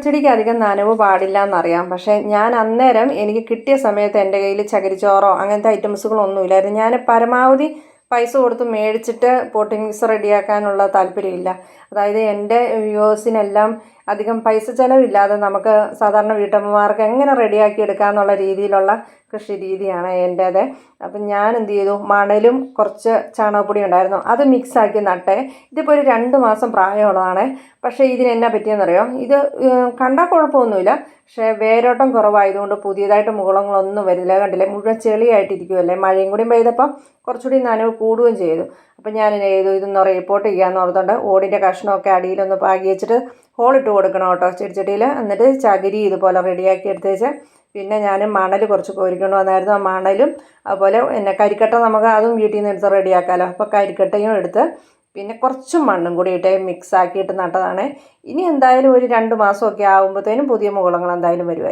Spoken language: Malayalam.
ചെടിക്ക് അധികം നനവ് പാടില്ല എന്നറിയാം. പക്ഷേ ഞാൻ അന്നേരം എനിക്ക് കിട്ടിയ സമയത്ത് എൻ്റെ കയ്യിൽ ചകിരിച്ചോറോ അങ്ങനത്തെ ഐറ്റംസുകളൊന്നുമില്ലായിരുന്നു. ഞാൻ പരമാവധി പൈസ കൊടുത്ത് മേടിച്ചിട്ട് പോട്ടിംഗ് മിക്സ് റെഡിയാക്കാനുള്ള താല്പര്യമില്ല. അതായത് എൻ്റെ വ്യൂവേഴ്സിനെല്ലാം അധികം പൈസ ചിലവില്ലാതെ നമുക്ക് സാധാരണ വീട്ടമ്മമാർക്ക് എങ്ങനെ റെഡിയാക്കി എടുക്കാമെന്നുള്ള രീതിയിലുള്ള കൃഷി രീതിയാണ് എൻ്റേത്. അപ്പം ഞാൻ എന്ത് ചെയ്തു, മണലും കുറച്ച് ചാണകപ്പൊടി ഉണ്ടായിരുന്നു, അത് മിക്സാക്കി നട്ടേ. ഇതിപ്പോൾ ഒരു 2 മാസം പ്രായമുള്ളതാണ്. പക്ഷേ ഇതിന് എന്നാ പറ്റിയെന്നറിയോ, ഇത് കണ്ടാൽ കുഴപ്പമൊന്നുമില്ല. പക്ഷേ വേരോട്ടം കുറവായതുകൊണ്ട് പുതിയതായിട്ട് മുകുളങ്ങളൊന്നും വരില്ല. കണ്ടില്ലേ, മുഴുവൻ ചെളിയായിട്ടിരിക്കുമല്ലേ. മഴയും കൂടി പെയ്തപ്പം കുറച്ചുകൂടി നനവ് കൂടുകയും ചെയ്തു. അപ്പം ഞാൻ ഇതൊന്ന് റിപ്പോർട്ട് ചെയ്യാമെന്ന് ഓർത്തുകൊണ്ട് ഓടിൻ്റെ കഷ്ണമൊക്കെ അടിയിലൊന്ന് പാകി വെച്ചിട്ട് ഹോളിട്ട് കൊടുക്കണം കേട്ടോ ചെടിച്ചട്ടിയിൽ. എന്നിട്ട് ചകിരി ഇതുപോലെ റെഡിയാക്കി എടുത്തേച്ച് പിന്നെ ഞാൻ മണൽ കുറച്ച് കോരിക്കൊണ്ട് വന്നായിരുന്നു. ആ മണലും അതുപോലെ കരിക്കട്ട നമുക്ക് അതും വീട്ടിൽ നിന്ന് എടുത്ത് റെഡിയാക്കാമല്ലോ. അപ്പോൾ കരിക്കട്ടയും എടുത്ത് പിന്നെ കുറച്ച് മണ്ണും കൂടി ഇട്ട് മിക്സ് ആക്കിയിട്ട് നട്ടതാണ്. ഇനി എന്തായാലും ഒരു 2 മാസമൊക്കെ ആകുമ്പോഴത്തേനും പുതിയ മുകുളങ്ങൾ എന്തായാലും വരുമായിരിക്കും.